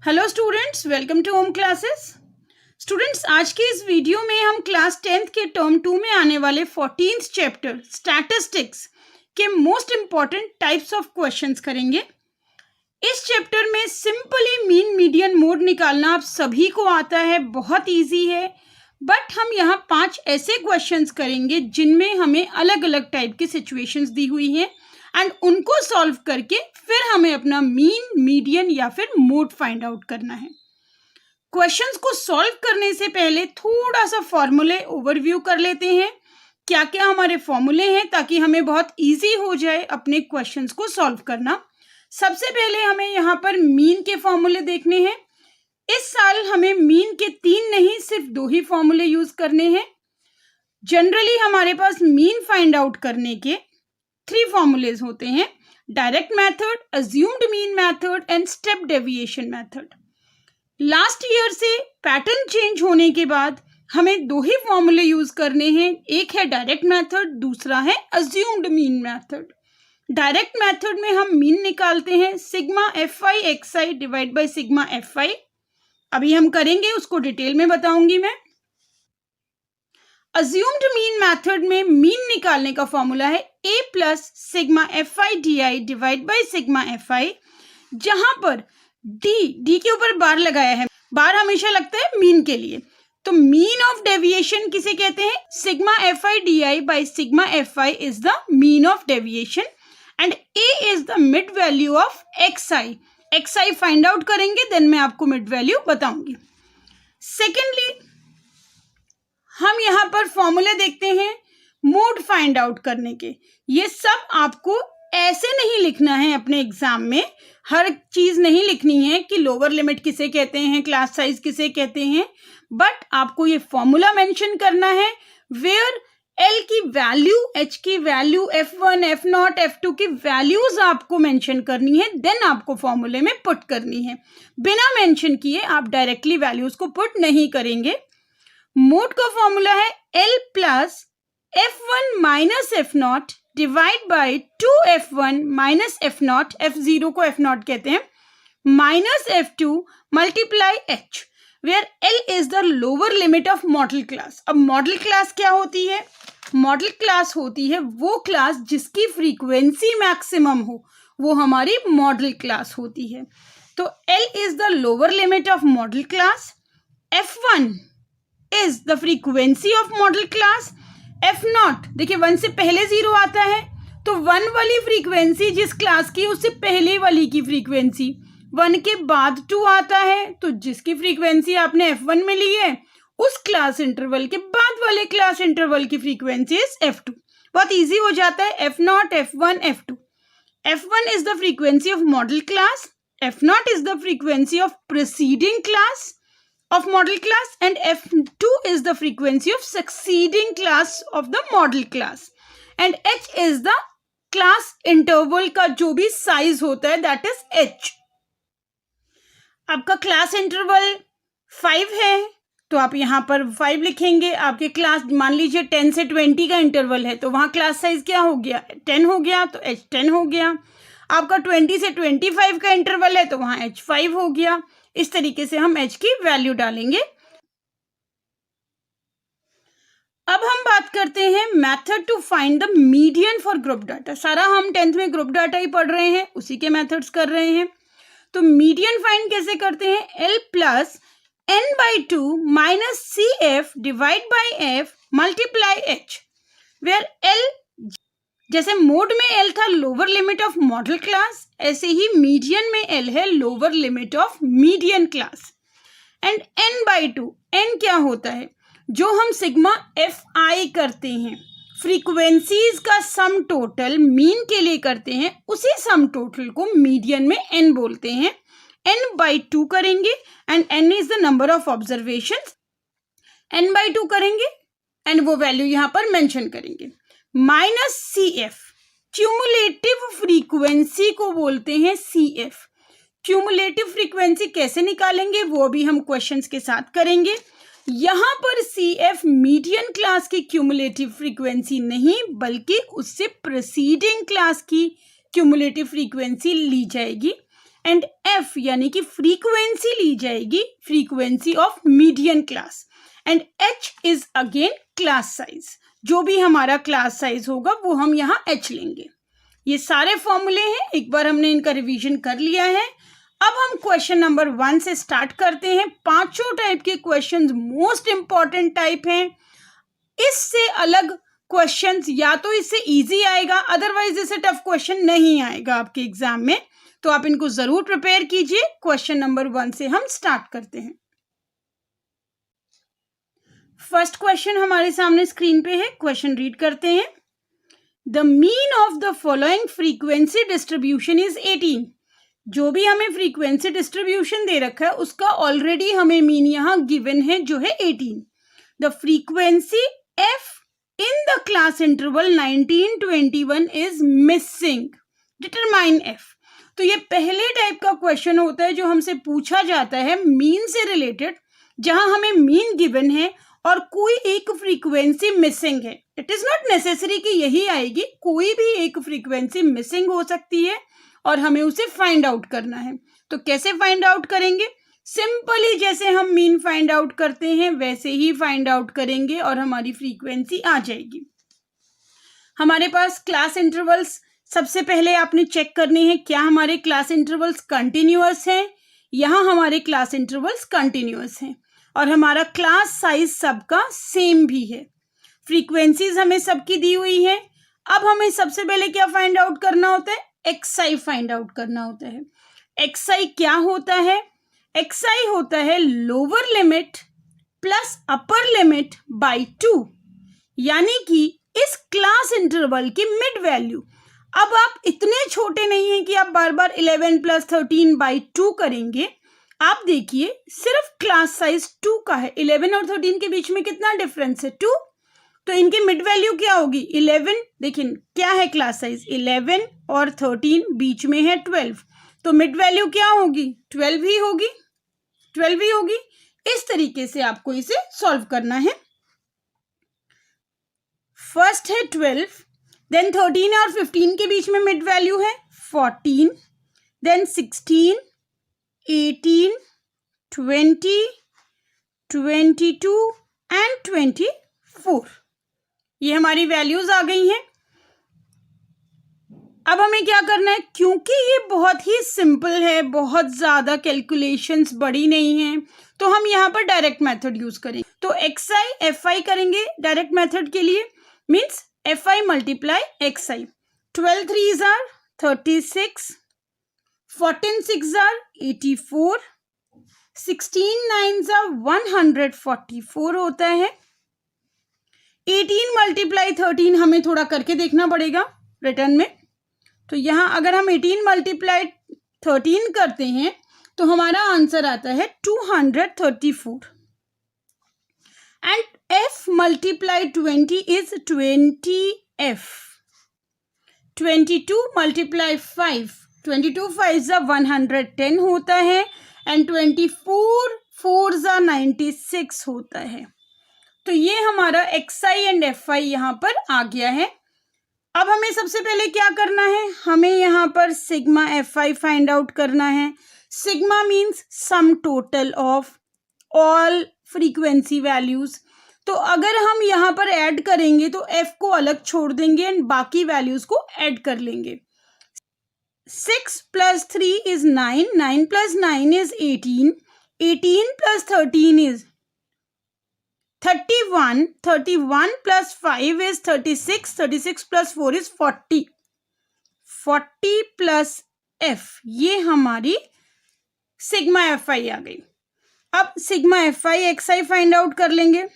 Hello students, welcome to home classes. Students, आज के इस वीडियो में हम क्लास 10th के टर्म 2 में आने वाले 14th चैप्टर स्टैटिस्टिक्स के most important types of questions करेंगे। इस चैप्टर में सिंपली मीन मीडियन मोड निकालना आप सभी को आता है, बहुत इजी है। बट हम यहाँ 5 ऐसे क्वेश्चंस करेंगे जिनमें हमें अलग अलग टाइप की सिचुएशंस दी हुई हैं एंड उनको सॉल्व करके फिर हमें अपना मीन, मीडियन या फिर मोड फाइंड आउट करना है। क्वेश्चंस को सॉल्व करने से पहले थोड़ा सा फॉर्मूले ओवरव्यू कर लेते हैं, क्या क्या हमारे फॉर्मूले हैं, ताकि हमें बहुत इजी हो जाए अपने क्वेश्चंस को सॉल्व करना। सबसे पहले हमें यहाँ पर मीन के फॉर्मूले देखने हैं। इस साल हमें मीन के 3 नहीं, सिर्फ 2 ही फॉर्मूले यूज करने हैं। जनरली हमारे पास मीन फाइंड आउट करने के 3 फॉर्मूलेज होते हैं: direct method, assumed mean method and step deviation method. Last year से पैटर्न चेंज होने के बाद हमें 2 ही फॉर्मूले यूज करने हैं, एक है डायरेक्ट मेथड, दूसरा है assumed mean method. Direct method में हम मीन निकालते हैं sigma fi xi divide by sigma fi। अभी हम करेंगे, उसको डिटेल में बताऊंगी मैं। अज्यूम्ड मीन मेथड में मीन निकालने का फॉर्मूला है a plus sigma fi di divide by sigma fi, जहां पर d के ऊपर बार लगाया है। बार हमेशा लगता है मीन के लिए, तो मीन ऑफ डेविएशन किसे कहते हैं? Sigma fi di bye sigma fi is the mean of deviation and a is the mid value of xi find out करेंगे, देन मैं आपको मिड वैल्यू बताऊंगी। सेकेंडली हम यहाँ पर फॉर्मूले देखते हैं मोड फाइंड आउट करने के। ये सब आपको ऐसे नहीं लिखना है अपने एग्जाम में, हर चीज नहीं लिखनी है कि लोअर लिमिट किसे कहते हैं, क्लास साइज किसे कहते हैं, बट आपको ये फॉर्मूला मेंशन करना है वेयर L की वैल्यू, H की वैल्यू, F1, F0, F2 की वैल्यूज आपको मेंशन करनी है, देन आपको फॉर्मूले में पुट करनी है। बिना मेंशन किए आप डायरेक्टली वैल्यूज को पुट नहीं करेंगे। मोड का फॉर्मूला है L plus F1 minus F0 divide by 2F1 minus F0, F0 को F0 कहते हैं, minus F2 multiply H, where L is the lower limit of modal class. अब मॉडल क्लास क्या होती है? मॉडल क्लास होती है वो क्लास जिसकी फ्रीक्वेंसी मैक्सिमम हो, वो हमारी मॉडल क्लास होती है। तो L is the lower limit of modal class, F1 is the frequency of modal class, F0 देखिए 1 से पहले 0 आता है, तो 1 वाली फ्रीक्वेंसी जिस क्लास की उससे पहले वाली की फ्रीक्वेंसी, 1 के बाद 2 आता है, तो जिसकी फ्रीक्वेंसी आपने F1 में ली है उस क्लास इंटरवल के बाद वाले क्लास इंटरवल की फ्रीक्वेंसी इज F2। बहुत इजी हो जाता है, F0, F1, F2। F1 is the frequency of modal class, F0 is the frequency of preceding class of model class and F2 is the frequency of succeeding class of the model class and H is the class interval का जो भी size होता है, that is H। आपका class interval 5 है तो आप यहाँ पर 5 लिखेंगे। आपके क्लास मान लीजिए 10 से 20 का इंटरवल है, तो वहाँ क्लास साइज क्या हो गया? 10 हो गया, तो H 10 हो गया। आपका 20 से 25 का इंटरवल है तो वहाँ H 5 हो गया। इस तरीके से हम H की वैल्यू डालेंगे। अब हम बात करते हैं method to find the median for group data. सारा हम 10th में ग्रुप डाटा ही पढ़ रहे हैं, उसी के मेथड्स कर रहे हैं। तो मीडियन फाइंड कैसे करते हैं? L plus n/2 minus CF divide by F multiply H, where L जैसे मोड में L था lower limit of modal class, ऐसे ही मीडियन में L है lower limit of median class. And n/2, n क्या होता है? जो हम सिग्मा fi करते हैं, फ्रीक्वेंसीज का सम टोटल मीन के लिए करते हैं, उसी सम टोटल को मीडियन में n बोलते हैं। n/2 करेंगे and n is the number of observation, n/2 करेंगे एंड वो वैल्यू यहाँ पर मेंशन करेंगे। माइनस CF, क्यूमुलेटिव फ्रीक्वेंसी को बोलते हैं CF। क्यूमुलेटिव फ्रीक्वेंसी कैसे निकालेंगे वो भी हम क्वेश्चंस के साथ करेंगे। यहाँ पर CF मीडियन क्लास की क्यूमुलेटिव फ्रीक्वेंसी नहीं, बल्कि उससे प्रीसीडिंग क्लास की क्यूमुलेटिव फ्रीक्वेंसी ली जाएगी एंड एफ यानी कि फ्रीक्वेंसी ली जाएगी, frequency of median class, and H is again class size. जो भी हमारा क्लास साइज होगा वो हम यहाँ एच लेंगे। ये सारे फॉर्मूले हैं, एक बार हमने इनका रिवीजन कर लिया है। अब हम क्वेश्चन नंबर 1 से स्टार्ट करते हैं। पांचों टाइप के क्वेश्चंस मोस्ट इंपॉर्टेंट टाइप हैं। इससे अलग क्वेश्चंस या तो इससे इजी आएगा, अदरवाइज इससे टफ क्वेश्चन नहीं आएगा आपके एग्जाम में, तो आप इनको जरूर प्रिपेयर कीजिए। क्वेश्चन नंबर 1 से हम स्टार्ट करते हैं। फर्स्ट क्वेश्चन हमारे सामने स्क्रीन पे है, क्वेश्चन रीड करते हैं। The mean of the following frequency distribution is 18। जो भी हमें फ्रीक्वेंसी डिस्ट्रीब्यूशन दे रखा है उसका ऑलरेडी हमें मीन यहाँ गिवन है जो है 18। The frequency F in the class interval 19-21 is missing, determine F. तो ये पहले टाइप का क्वेश्चन होता है जो हमसे पूछा जाता है मीन से रिलेटेड, जहां हमें मीन गिवन है और कोई एक फ्रीक्वेंसी मिसिंग है। इट इज नॉट नेसेसरी कि यही आएगी, कोई भी एक फ्रीक्वेंसी मिसिंग हो सकती है और हमें उसे फाइंड आउट करना है। तो कैसे फाइंड आउट करेंगे? सिंपली जैसे हम मीन फाइंड आउट करते हैं वैसे ही फाइंड आउट करेंगे और हमारी फ्रीक्वेंसी आ जाएगी। हमारे पास क्लास इंटरवल्स सबसे पहले आपने चेक करने हैं, क्या हमारे क्लास इंटरवल्स कंटिन्यूअस हैं? यहाँ हमारे क्लास इंटरवल्स कंटिन्यूअस हैं और हमारा क्लास साइज सबका सेम भी है। फ्रीक्वेंसीज हमें सबकी दी हुई है। अब हमें सबसे पहले क्या फाइंड आउट करना होता है? एक्सआई फाइंड आउट करना होता है। एक्सआई क्या होता है? एक्सआई होता है lower limit plus upper limit by 2, यानी कि इस क्लास इंटरवल की मिड वैल्यू। अब आप इतने छोटे नहीं हैं कि आप बार बार 11 + 13 बाई 2 करेंगे। आप देखिए सिर्फ क्लास साइज 2 का है, 11 और 13 के बीच में कितना डिफरेंस है? 2। तो इनकी मिड वैल्यू क्या होगी? 11। देखिए क्या है क्लास साइज? 11 और 13 बीच में है 12, तो मिड वैल्यू क्या होगी? 12 ही होगी, 12 ही होगी। इस तरीके से आपको इसे सॉल्व करना है। फर्स्ट है 12, देन 13 और 15 के बीच में मिड वैल्यू है 14, देन 16, 18, 20, 22 एंड 24। ये हमारी वैल्यूज आ गई हैं। अब हमें क्या करना है? क्योंकि ये बहुत ही सिंपल है, बहुत ज़्यादा कैलकुलेशंस बड़ी नहीं हैं, तो हम यहाँ पर डायरेक्ट मेथड यूज करेंगे। तो एक्सआई एफआई करेंगे डायरेक्ट मेथड के लिए, means FI multiply XI. 12 3s are 36, 14 6s are 84, 16 9s are 144 होता है। 18 मल्टीप्लाई 13 हमें थोड़ा करके देखना पड़ेगा रिटर्न में। तो यहाँ अगर हम 18 मल्टीप्लाई 13 करते हैं तो हमारा आंसर आता है 234, and f multiply 20 is 20f। 22 multiply 5, 22 5s are 110 होता है, एंड 24 4s are 96 होता है। तो ये हमारा एक्सआई एंड एफआई यहाँ पर आ गया है। अब हमें सबसे पहले क्या करना है? हमें यहाँ पर सिग्मा एफआई फाइंड आउट करना है। Sigma means sum total of all frequency values. तो अगर हम यहाँ पर ऐड करेंगे तो एफ को अलग छोड़ देंगे एंड बाकी वैल्यूज को ऐड कर लेंगे। 6 + 3 is 9, 9 + 9 is 18, 18 + 13 is 31, 31 + 5 is 36, 36 + 4 is 40, 40 + f। ये हमारी सिग्मा एफ आई आ गई। अब sigma f i x I find out कर लेंगे।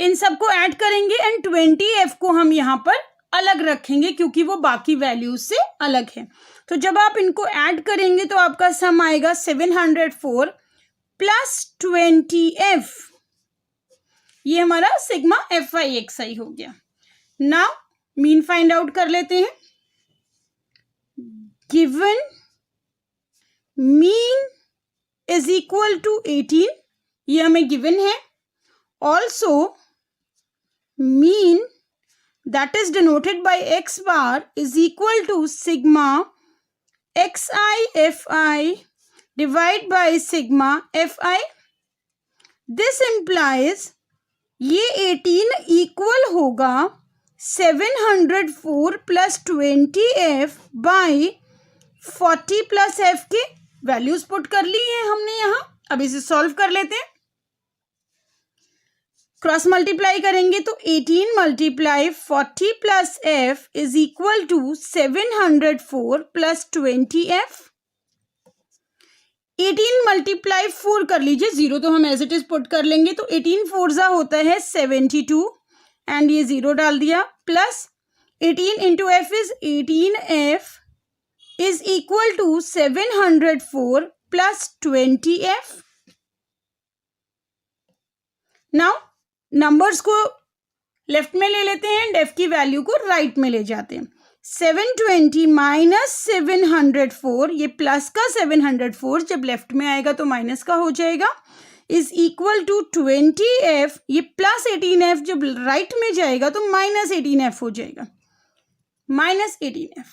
इन सबको ऐड करेंगे एंड 20f को हम यहाँ पर अलग रखेंगे क्योंकि वो बाकी वैल्यूज से अलग है। तो जब आप इनको ऐड करेंगे तो आपका सम आएगा 704 + 20f। ये हमारा sigma f i x i हो गया। नाउ मीन फाइंड आउट कर लेते हैं। Given mean is equal to 18, ये हमें गिवन है। Also mean that is denoted by x bar is equal to sigma xi fi divided by sigma fi. This implies ये 18 equal होगा 704 plus 20f by 40 plus f के values put कर ली है हमने यहाँ. अब इसे सॉल्व कर लेते हैं. क्रॉस मल्टीप्लाई करेंगे तो 18 multiply 40 plus f is equal to 704 plus 20f. 18 multiply 4 कर लीजिए, जीरो तो हम एज इट इज पुट कर लेंगे, तो 18 फोर्जा होता है 72 एंड ये जीरो डाल दिया, plus 18 into f is 18f is equal to 704 plus 20f. Now numbers को लेफ्ट में ले लेते हैं एंड f की वैल्यू को राइट में ले जाते हैं. 720 माइनस 704, ये प्लस का 704 जब लेफ्ट में आएगा तो माइनस का हो जाएगा, इज इक्वल टू 20f. ये प्लस 18f जब राइट में जाएगा तो माइनस 18f हो जाएगा, माइनस 18f.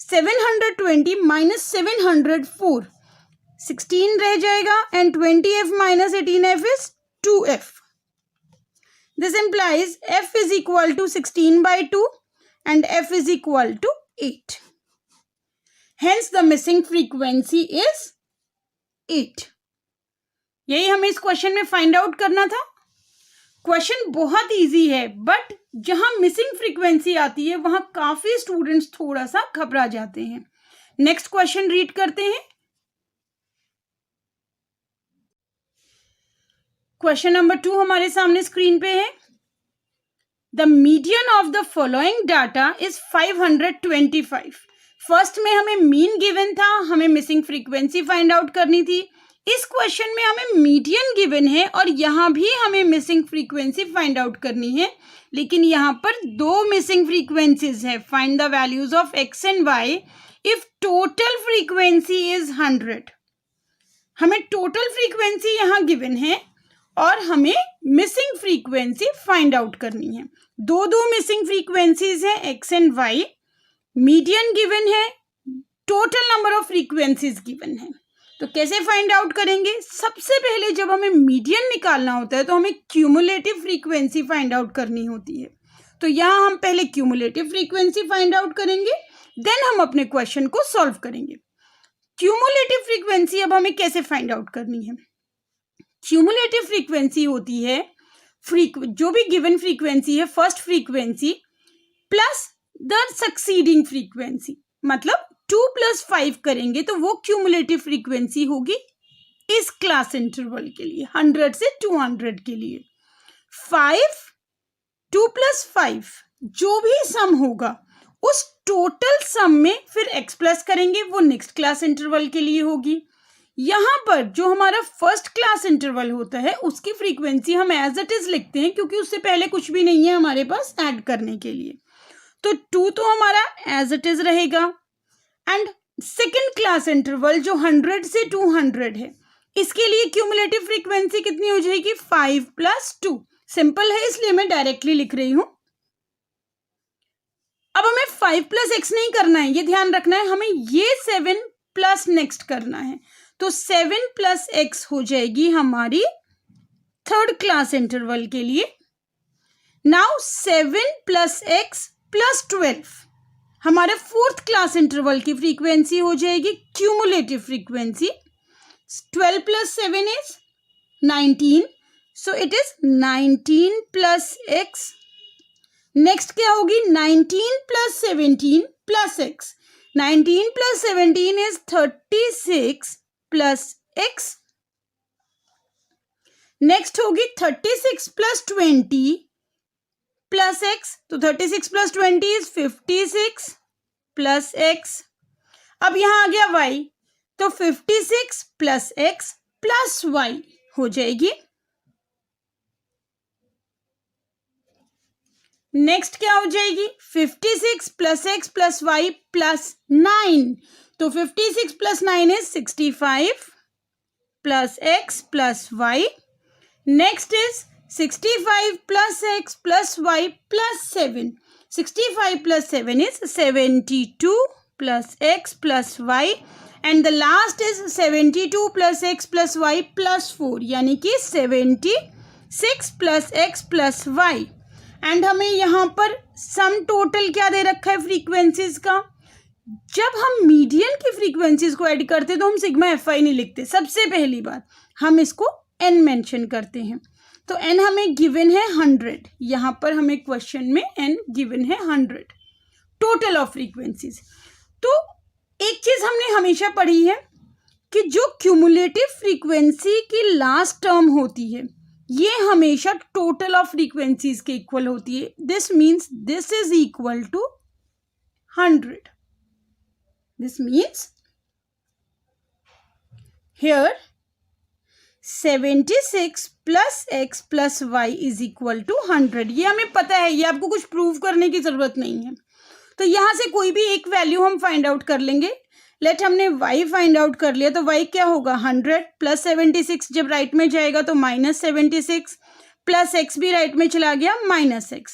720 माइनस 704 16 रह जाएगा and 20f minus 18f is 2f. This implies f is equal to 16 by 2 and f is equal to 8. Hence the missing frequency is 8. यही हमें इस क्वेश्चन में फाइंड आउट करना था. क्वेश्चन बहुत इजी है, बट जहां मिसिंग फ्रीक्वेंसी आती है वहां काफी स्टूडेंट्स थोड़ा सा घबरा जाते हैं. नेक्स्ट क्वेश्चन रीड करते हैं. क्वेश्चन नंबर 2 हमारे सामने स्क्रीन पे है. The median of the following data is 525. First में हमें मीन गिवन था, हमें मिसिंग फ्रीक्वेंसी फाइंड आउट करनी थी. इस क्वेश्चन में हमें मीडियन गिवन है और यहां भी हमें मिसिंग फ्रीक्वेंसी फाइंड आउट करनी है, लेकिन यहां पर दो मिसिंग फ्रीक्वेंसीज है. Find the values of x and y if total frequency is 100. हमें टोटल फ्रीक्वेंसी यहां गिवन है और हमें मिसिंग फ्रीक्वेंसी फाइंड आउट करनी है. दो मिसिंग फ्रीक्वेंसीज हैं X and Y, median given है, total number of frequencies given है. तो कैसे फाइंड आउट करेंगे? सबसे पहले जब हमें मीडियन निकालना होता है तो हमें क्यूमुलेटिव फ्रीक्वेंसी फाइंड आउट करनी होती है. तो यहाँ हम पहले क्यूमुलेटिव फ्रीक्वेंसी फाइंड आउट करेंगे, देन हम अपने क्वेश्चन को सॉल्व करेंगे. क्यूमुलेटिव फ्रीक्वेंसी अब हमें कैसे फाइंड आउट करनी है? क्यूमुलेटिव फ्रीक्वेंसी होती है जो भी गिवन फ्रीक्वेंसी है, first frequency plus the succeeding frequency. मतलब 2 + 5 करेंगे तो वो क्यूमुलेटिव फ्रीक्वेंसी होगी इस क्लास इंटरवल के लिए, 100 से 200 के लिए. 2 + 5 जो भी सम होगा उस टोटल सम में फिर x प्लस करेंगे, वो नेक्स्ट क्लास इंटरवल के लिए होगी. यहाँ पर जो हमारा फर्स्ट क्लास इंटरवल होता है उसकी फ्रीक्वेंसी हम एज इट इज लिखते हैं, क्योंकि उससे पहले कुछ भी नहीं है हमारे पास ऐड करने के लिए. तो 2 तो हमारा एज इट इज रहेगा एंड सेकेंड क्लास इंटरवल जो 100 से 200 है, इसके लिए क्यूमुलेटिव फ्रीक्वेंसी कितनी हो जाएगी? 5 + 2. सिंपल है इसलिए मैं डायरेक्टली लिख रही हूं. अब हमें 5 + x नहीं करना है, ये ध्यान रखना है, हमें ये 7 प्लस नेक्स्ट करना है. तो 7 + x हो जाएगी हमारी थर्ड क्लास इंटरवल के लिए. नाउ 7 + x + 12 हमारे फोर्थ क्लास इंटरवल की फ्रीक्वेंसी हो जाएगी cumulative frequency. 12 + 7 is 19, so it is 19 + x. Next क्या होगी? 19 + 17 + x. 19 + 17 is 36 + x. नेक्स्ट होगी 36 + 20 + x. तो 36 + 20 is 56 + x. अब यहां आ गया y, तो 56 + x + y हो जाएगी. नेक्स्ट क्या हो जाएगी? 56 + x + y + 9. तो 56 + 9 is 65 + x + y. Next is 65 plus x plus y plus 7. 65 plus 7 is 72 plus x plus y and the last is 72 plus x plus y plus 4 यानी कि 76 plus x plus y. And हमें यहाँ पर sum total क्या दे रखा है frequencies का. जब हम मीडियन की फ्रीक्वेंसीज को ऐड करते तो हम सिग्मा एफ आई नहीं लिखते. सबसे पहली बात हम इसको एन मेंशन करते हैं. तो एन हमें गिवन है 100. यहाँ पर हमें क्वेश्चन में एन गिवन है 100 टोटल ऑफ फ्रीक्वेंसीज. तो एक चीज हमने हमेशा पढ़ी है कि जो क्यूमुलेटिव फ्रीक्वेंसी की लास्ट टर्म होती है ये हमेशा टोटल ऑफ फ्रीक्वेंसीज के इक्वल होती है. This means this is equal to 100. This means here 76 plus x plus y is equal to 100. ये हमें पता है, ये आपको कुछ प्रूव करने की जरूरत नहीं है. तो यहाँ से कोई भी एक वैल्यू हम फाइंड आउट कर लेंगे. लेट हमने y फाइंड आउट कर लिया तो y क्या होगा 100 प्लस 76 जब राइट में जाएगा तो -76 प्लस x भी राइट में चला गया -x.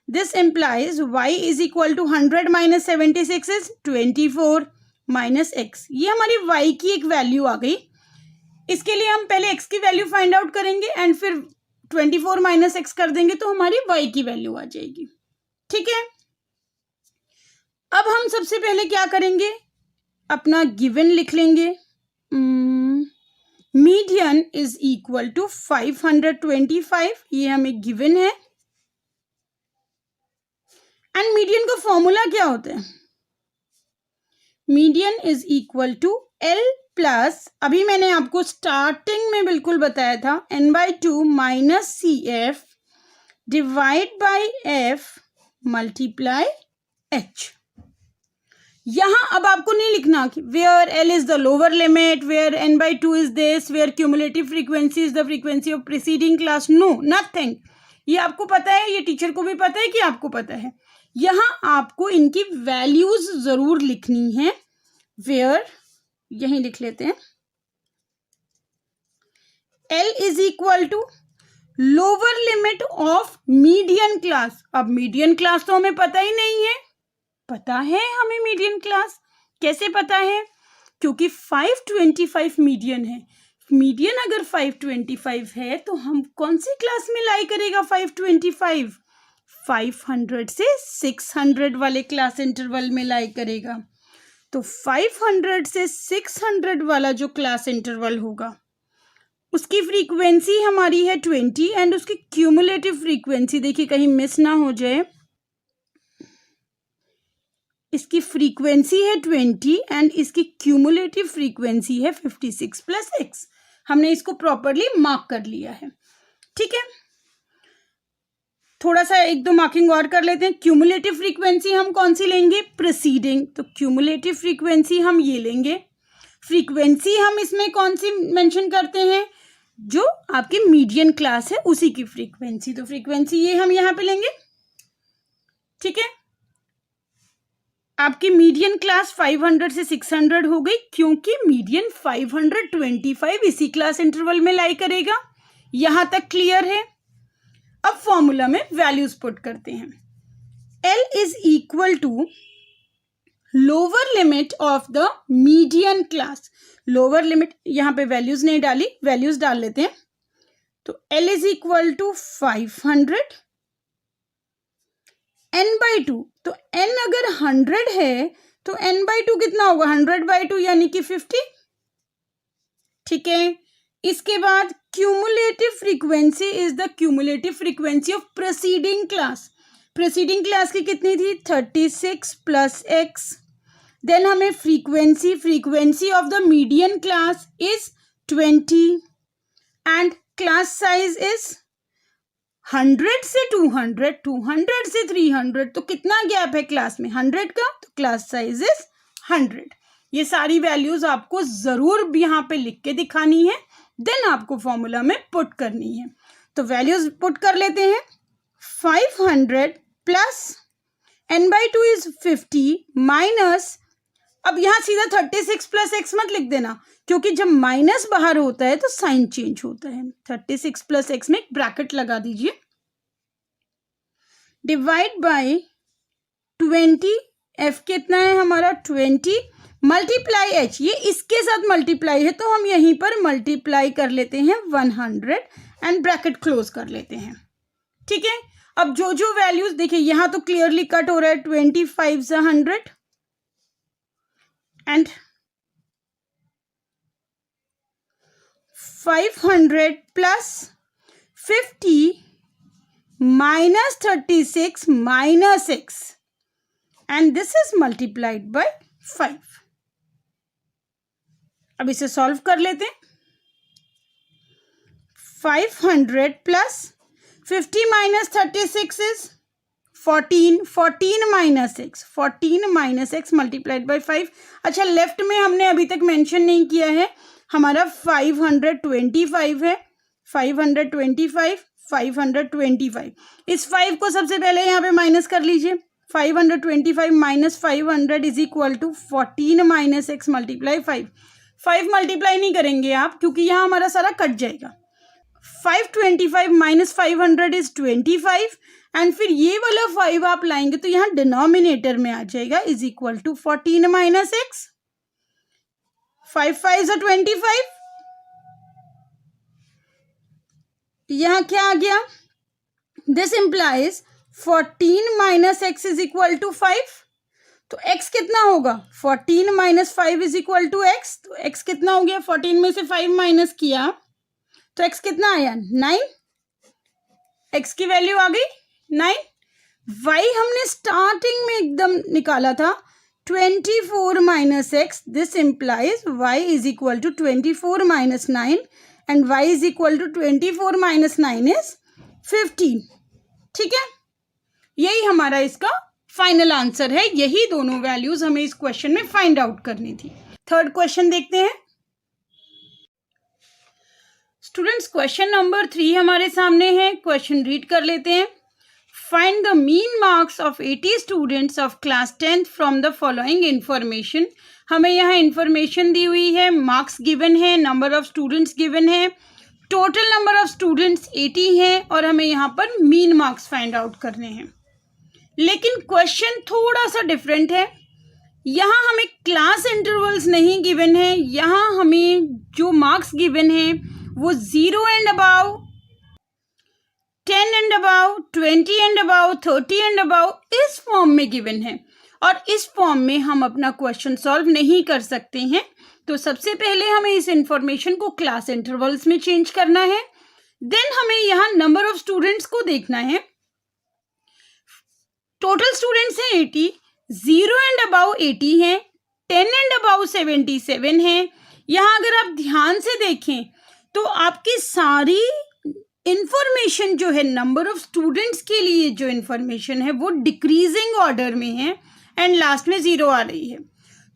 This implies y is equal to 100 minus 76 is 24 minus x. ये हमारी y की एक वैल्यू आ गई. इसके लिए हम पहले x की वैल्यू फाइंड आउट करेंगे एंड फिर 24 माइनस x कर देंगे तो हमारी y की वैल्यू आ जाएगी. ठीक है. अब हम सबसे पहले क्या करेंगे, अपना गिवन लिख लेंगे. Median is equal to 525. ये हमें गिवन है. एंड मीडियन का फॉर्मूला क्या होता है, median is equal to L plus, अभी मैंने आपको स्टार्टिंग में बिल्कुल बताया था, n/2 minus CF divide by F multiply H. यहाँ अब आपको नहीं लिखना कि where L is the lower limit, where n/2 is this, where cumulative frequency is the frequency of preceding class. No, nothing. ये आपको पता है, ये टीचर को भी पता है कि आपको पता है. यहाँ आपको इनकी वैल्यूज जरूर लिखनी है. वेयर यहीं लिख लेते हैं, L is equal to lower limit of median class. अब मीडियन क्लास तो हमें पता ही नहीं है. पता है हमें मीडियन क्लास. कैसे पता है, क्योंकि 525 मीडियन है. मीडियन अगर 525 है तो हम कौन सी क्लास में लाई करेगा 525? 500 से 600 वाले क्लास इंटरवल में लाई करेगा. तो 500 से 600 वाला जो क्लास इंटरवल होगा उसकी फ्रीक्वेंसी हमारी है 20 एंड उसकी क्यूमुलेटिव फ्रीक्वेंसी देखिए कहीं मिस ना हो जाए, इसकी फ्रीक्वेंसी है 20 एंड इसकी क्यूमुलेटिव फ्रीक्वेंसी है 56 प्लस x. हमने इसको प्रॉपरली मार्क कर लिया है. ठीक है. थोड़ा सा एक दो मार्किंग और कर लेते हैं. क्यूमुलेटिव फ्रीक्वेंसी हम कौन सी लेंगे, प्रीसीडिंग. तो क्यूमुलेटिव फ्रीक्वेंसी हम ये लेंगे. फ्रीक्वेंसी हम इसमें कौन सी मेंशन करते हैं, जो आपकी मीडियन क्लास है उसी की फ्रीक्वेंसी. तो फ्रीक्वेंसी ये हम यहाँ पे लेंगे. ठीक है. आपकी मीडियन क्लास 500 से 600 हो गई क्योंकि मीडियन 525 इसी क्लास इंटरवल में लाई करेगा. यहां तक क्लियर है. अब फॉर्मूला में वैल्यूज पुट करते हैं. L is equal to lower limit of the median class. Lower limit यहां पे वैल्यूज नहीं डाली, वैल्यूज डाल लेते हैं. तो L is equal to 500 n/2. तो n अगर 100 है तो n/2 कितना होगा, 100/2 यानी कि 50. ठीक है. इसके बाद cumulative frequency is the cumulative frequency of preceding class. Preceding class की कितनी थी, 36 प्लस x. देन हमें frequency of the median class is 20 and class size is 100 से 200, 200 से 300. तो कितना गैप है क्लास में, 100 का. तो क्लास साइज इज 100. ये सारी वैल्यूज आपको जरूर यहाँ पे लिख के दिखानी है. देन आपको फॉर्मूला में पुट करनी है. तो वैल्यूज पुट कर लेते हैं. 500 प्लस n/2 इज 50 माइनस अब यहाँ सीधा 36 प्लस एक्स मत लिख देना, क्योंकि जब माइनस बाहर होता है तो साइन चेंज होता है। 36 प्लस एक्स में एक ब्रैकेट लगा दीजिए, डिवाइड बाय 20, एफ कितना है हमारा 20, मल्टीप्लाई एच, ये इसके साथ मल्टीप्लाई है तो हम यहीं पर मल्टीप्लाई कर लेते हैं 100 एंड ब्रैकेट क्लोज कर लेते हैं। ठीक है, अब जो जो वैल्यूज देखिए यहाँ तो क्लियरली कट हो रहा है, 25 × 100 and 500 plus 50 minus 36 minus x and this is multiplied by 5। अब इसे सॉल्व कर लेते हैं। 500 plus 50 minus 36 is 14, 14 minus x, 14 minus x multiplied by 5। अच्छा, लेफ्ट में हमने अभी तक मेंशन नहीं किया है, हमारा 525 है, 525, 525। इस 5 को सबसे पहले यहाँ पे माइनस कर लीजिए, 525 minus 500 is equal to 14 minus x multiply 5। 5 multiply नहीं करेंगे आप, क्योंकि यहाँ हमारा सारा कट जाएगा। 525 माइनस 500 इज 25 एंड फिर ये वाला 5 आप लाएंगे तो यहाँ डिनोमिनेटर में आ जाएगा, is equal to 14 minus x। 5 5 are 25, यहाँ क्या आ गया, this implies 14 minus x is equal to 5। तो x कितना होगा, 14 minus 5 is equal to x, तो x कितना हो गया, 14 में से 5 माइनस किया तो x कितना आया 9, x की वैल्यू आ गई 9। y हमने स्टार्टिंग में एकदम निकाला था 24 minus x, this implies y is equal to 24 minus 9 and y is equal to 24 minus 9 is 15। ठीक है, यही हमारा इसका फाइनल आंसर है। यही दोनों वैल्यूज हमें इस क्वेश्चन में फाइंड आउट करनी थी। थर्ड क्वेश्चन देखते हैं स्टूडेंट्स। क्वेश्चन नंबर 3 हमारे सामने है, क्वेश्चन रीड कर लेते हैं। Find the mean marks of 80 students of class 10th from the following information. हमें यहाँ इंफॉर्मेशन दी हुई है, मार्क्स गिवन है, नंबर ऑफ स्टूडेंट्स गिवन है, टोटल नंबर ऑफ स्टूडेंट्स 80 है और हमें यहाँ पर मीन मार्क्स फाइंड आउट करने हैं। लेकिन क्वेश्चन थोड़ा सा डिफरेंट है, यहाँ हमें क्लास इंटरवल्स नहीं गिवन है, यहाँ हमें जो मार्क्स गिवन है वो 0 and above, 10 and above, 20 and above, 30 and above इस फॉर्म में गिवन है और इस फॉर्म में हम अपना क्वेश्चन सॉल्व नहीं कर सकते हैं। तो सबसे पहले हमें इस इंफॉर्मेशन को क्लास इंटरवल्स में चेंज करना है। देन हमें यहाँ नंबर ऑफ स्टूडेंट्स को देखना है। टोटल स्टूडेंट्स हैं 80, 0 एंड अबाउ 80 हैं, 10 एंड अबाउ 77 हैं। यहाँ अगर आप ध्यान से देखें तो आपकी सारी इंफॉर्मेशन जो है नंबर ऑफ स्टूडेंट्स के लिए जो इंफॉर्मेशन है वो डिक्रीजिंग ऑर्डर में है एंड लास्ट में 0 आ रही है।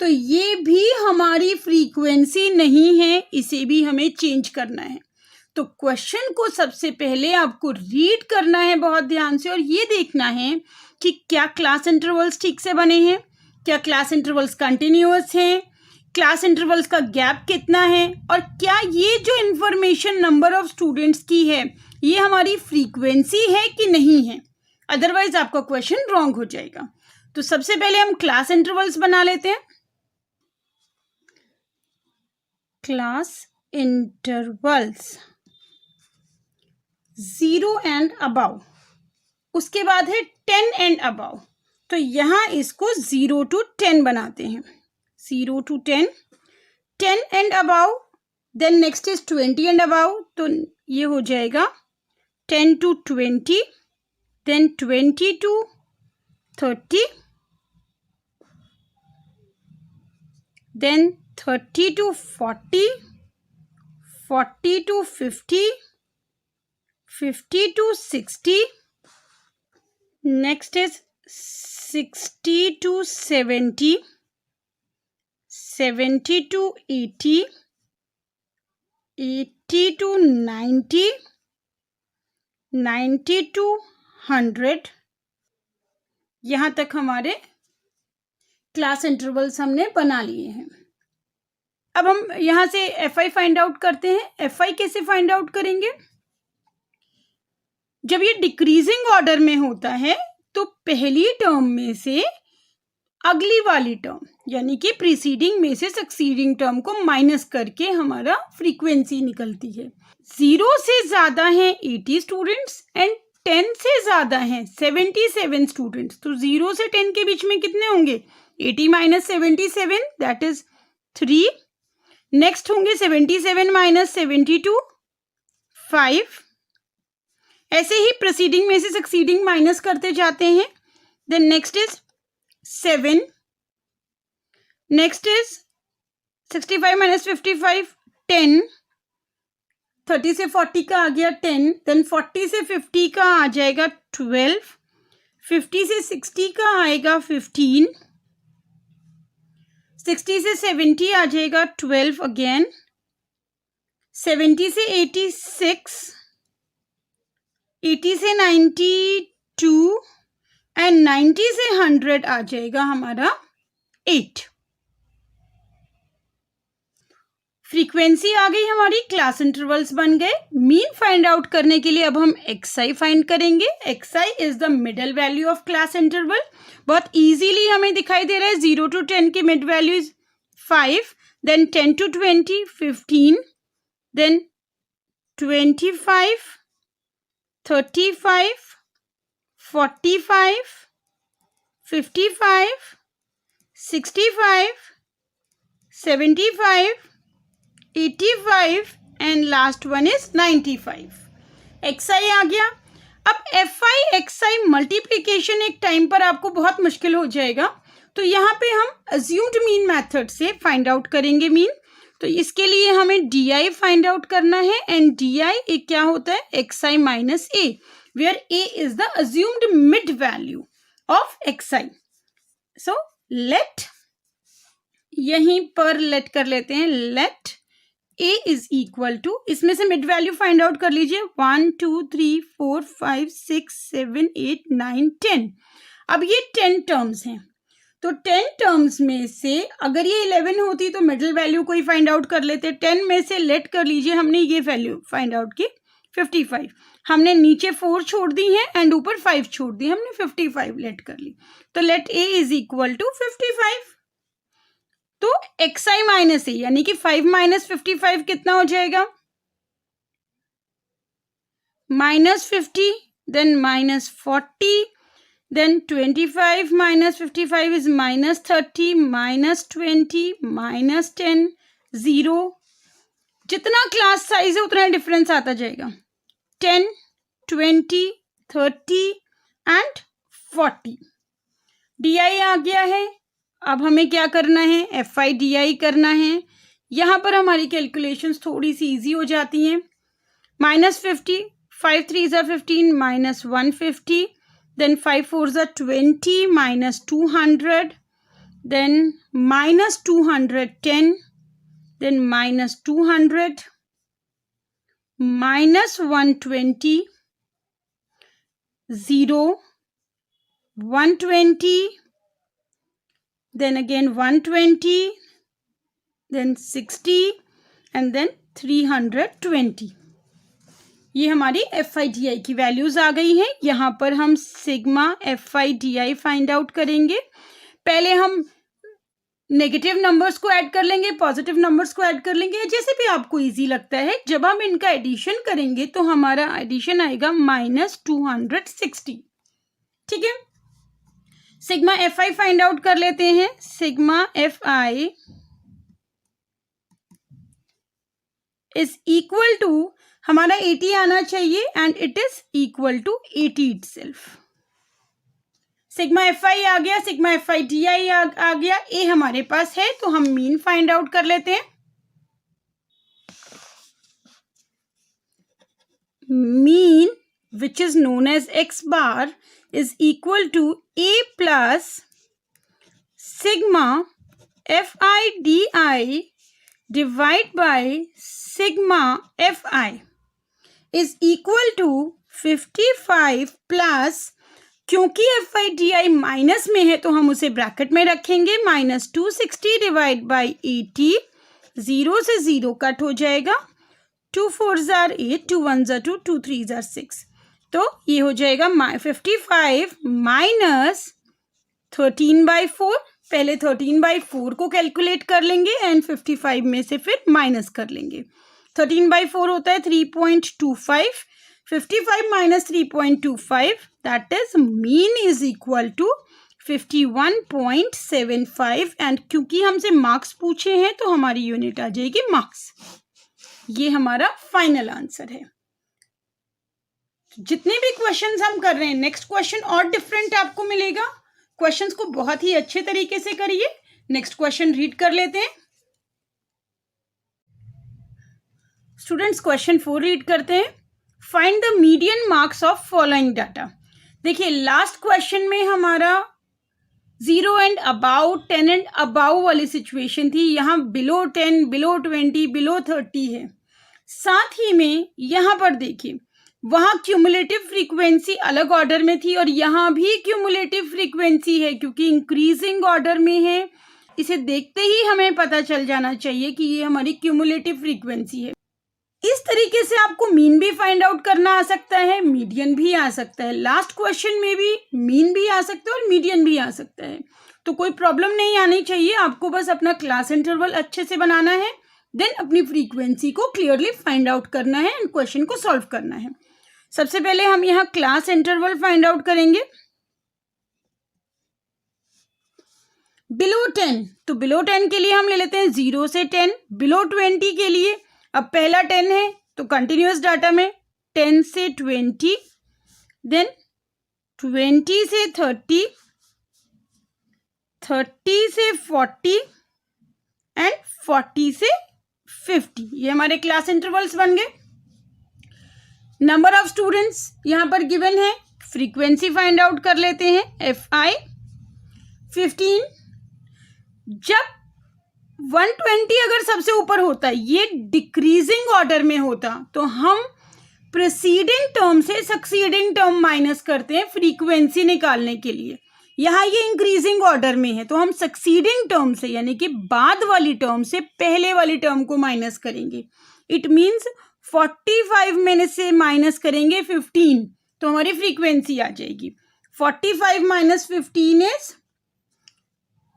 तो ये भी हमारी फ्रीक्वेंसी नहीं है, इसे भी हमें चेंज करना है। तो क्वेश्चन को सबसे पहले आपको रीड करना है बहुत ध्यान से और ये देखना है कि क्या क्लास इंटरवल्स ठीक से बने हैं, क्या क्लास इंटरवल्स कंटिन्यूअस हैं, क्लास इंटरवल्स का गैप कितना है और क्या ये जो इंफॉर्मेशन नंबर ऑफ स्टूडेंट्स की है ये हमारी फ्रीक्वेंसी है कि नहीं है, अदरवाइज आपका क्वेश्चन रॉन्ग हो जाएगा। तो सबसे पहले हम क्लास इंटरवल्स बना लेते हैं। क्लास इंटरवल्स 0 एंड अबाउ, उसके बाद है 10 एंड अबाउ। तो यहाँ इसको 0 to 10 बनाते हैं, 0 to 10, 10 and above, then next is 20 and above, तो ये हो जाएगा 10 to 20, then 20 to 30, then 30 to 40, 40 to 50, 50 to 60, next is 60 to 70, 70 to 80, 80 to 90, 90 to 100। यहाँ तक हमारे क्लास इंटरवल्स हमने बना लिए हैं। अब हम यहां से FI फाइंड आउट करते हैं। FI कैसे फाइंड आउट करेंगे? जब ये डिक्रीजिंग ऑर्डर में होता है तो पहली टर्म में से अगली वाली टर्म यानी कि प्रीसीडिंग में से सक्सीडिंग टर्म को माइनस करके हमारा फ्रीक्वेंसी निकलती है। 0 से ज्यादा है 80 स्टूडेंट्स एंड 10 से ज्यादा है 77 स्टूडेंट्स। तो 0 से 10 के बीच में कितने होंगे? 80 माइनस 77 दैट इज 3। नेक्स्ट होंगे 77 माइनस 72 5। ऐसे ही प्रीसीडिंग में से सक्सीडिंग माइनस करते जाते हैं। Then next is 7। Next is 65 minus 55 10। 30 से 40 का आ गया 10। देन 40 से 50 का आ जाएगा 12। 50 से 60 का आएगा 15। 60 से 70 आ जाएगा 12 अगेन। 70 से 86, 80 से 92 एंड 90 से 100 आ जाएगा हमारा 8। फ्रीक्वेंसी आ गई हमारी, क्लास इंटरवल्स बन गए। मीन फाइंड आउट करने के लिए अब हम XI फाइंड करेंगे। XI is the middle value of class interval. बहुत इजीली हमें दिखाई दे रहा है 0 to 10 की mid value is 5, then 10 to 20 15, then 25 35 45 55 65 75 85 and last one is 95। XI आ गया। अब FI XI मल्टीप्लिकेशन एक टाइम पर आपको बहुत मुश्किल हो जाएगा, तो यहाँ पे हम अज्यूम्ड मीन मेथड से फाइंड आउट करेंगे मीन। तो इसके लिए हमें DI फाइंड आउट करना है एंड DI एक क्या होता है? XI minus A, where A is the assumed mid value of XI। So let, यहीं पर लेट कर लेते हैं, let A is equal to, इसमें से मिड वैल्यू फाइंड आउट कर लीजिए 1 2 3 4 5 6 7 8 9 10। अब ये 10 टर्म्स हैं, तो 10 टर्म्स में से अगर ये 11 होती तो मिडिल वैल्यू को ही फाइंड आउट कर लेते। 10 में से लेट कर लीजिए, हमने ये वैल्यू फाइंड आउट की 55। हमने नीचे 4 छोड़ दी है एंड ऊपर 5 छोड़ दी, हमने 55 लेट कर ली। तो let A is equal to 55। तो XI माइनस A यानी कि 5 माइनस 55 कितना हो जाएगा? -50, देन -40, then 25 minus 55 is -30, -20, -10, 0। जितना क्लास साइज है उतना डिफरेंस आता जाएगा। 10, 20, 30 एंड 40। DI आ गया है। अब हमें क्या करना है? FI DI करना है। यहाँ पर हमारी कैलकुलेशंस थोड़ी सी इजी हो जाती हैं। -50, 5 3s are 15, -150, then 5 4s are 20, -200, then -210, then -200, -120, 0, 120, then again 120, then 60 and then 320। ये हमारी FI DI की वैल्यूज आ गई हैं। यहाँ पर हम sigma FI DI find out करेंगे। पहले हम नेगेटिव नंबर्स को ऐड कर लेंगे, पॉजिटिव नंबर्स को ऐड कर लेंगे, जैसे भी आपको इजी लगता है। जब हम इनका एडिशन करेंगे तो हमारा एडिशन आएगा -260। ठीक है, सिग्मा FI फाइंड आउट कर लेते हैं। Sigma FI is equal to, हमारा 80 आना चाहिए and it is equal to 80 itself. Sigma FI आ गया, सिग्मा FI DI आ गया, A हमारे पास है, तो हम मीन फाइंड आउट कर लेते हैं। Mean which is known as X bar is equal to A plus sigma FI DI divide by sigma FI is equal to 55 plus क्योंकि FIDI माइनस में है तो हम उसे ब्रैकेट में रखेंगे, -260 डिवाइड बाई 80, 0 से 0 कट हो जाएगा, 2 4s are 8, 2 1s are 2, 2 3s are 6, तो ये हो जाएगा 55 माइनस 13/4। पहले 13/4 को कैलकुलेट कर लेंगे एंड 55 में से फिर माइनस कर लेंगे। 13/4 होता है 3.25, 55 minus 3.25 that is mean is equal to 51.75 and क्योंकि हमसे मार्क्स पूछे हैं तो हमारी यूनिट आ जाएगी मार्क्स। ये हमारा फाइनल आंसर है। जितने भी क्वेश्चंस हम कर रहे हैं, नेक्स्ट क्वेश्चन और डिफरेंट आपको मिलेगा। क्वेश्चंस को बहुत ही अच्छे तरीके से करिए। नेक्स्ट क्वेश्चन रीड कर लेते हैं स्टूडेंट्स। क्वेश्चन 4 रीड करते हैं। Find the median marks of following data. देखिए लास्ट क्वेश्चन में हमारा 0 एंड अबाउ, 10 एंड अबाउ वाली सिचुएशन थी। यहाँ बिलो 10, बिलो 20, बिलो 30 है। साथ ही में यहाँ पर देखिए वहाँ क्यूमुलेटिव फ्रीक्वेंसी अलग ऑर्डर में थी और यहाँ भी क्यूमुलेटिव फ्रीक्वेंसी है क्योंकि इंक्रीजिंग ऑर्डर में है। इसे देखते ही हमें पता चल जाना चाहिए कि ये हमारी क्यूमुलेटिव फ्रीक्वेंसी है। इस तरीके से आपको मीन भी फाइंड आउट करना आ सकता है, मीडियन भी आ सकता है। लास्ट क्वेश्चन में भी मीन भी आ सकता है और मीडियन भी आ सकता है, तो कोई प्रॉब्लम नहीं आनी चाहिए। आपको बस अपना क्लास इंटरवल अच्छे से बनाना है, देन अपनी फ्रीक्वेंसी को क्लियरली फाइंड आउट करना है एंड क्वेश्चन को सॉल्व करना है। सबसे पहले हम यहाँ क्लास इंटरवल फाइंड आउट करेंगे। बिलो 10, तो बिलो 10 के लिए हम ले लेते हैं 0 से 10। बिलो 20 के लिए अब पहला 10 है तो कंटिन्यूअस डाटा में 10 से 20, देन 20 से 30, 30 से 40 एंड 40 से 50। ये हमारे क्लास इंटरवल्स बन गए। नंबर ऑफ स्टूडेंट्स यहाँ पर गिवन है, फ्रीक्वेंसी फाइंड आउट कर लेते हैं। FI 15। जब 120 अगर सबसे ऊपर होता है, ये डिक्रीजिंग ऑर्डर में होता, तो हम प्रीसीडिंग टर्म से सक्सीडिंग टर्म माइनस करते हैं फ्रीक्वेंसी निकालने के लिए। यहाँ ये इंक्रीजिंग ऑर्डर में है तो हम सक्सीडिंग टर्म से यानी कि बाद वाली टर्म से पहले वाली टर्म को माइनस करेंगे। इट मीन्स 45 में से माइनस करेंगे 15 तो हमारी फ्रीक्वेंसी आ जाएगी। 45 माइनस 15 इज,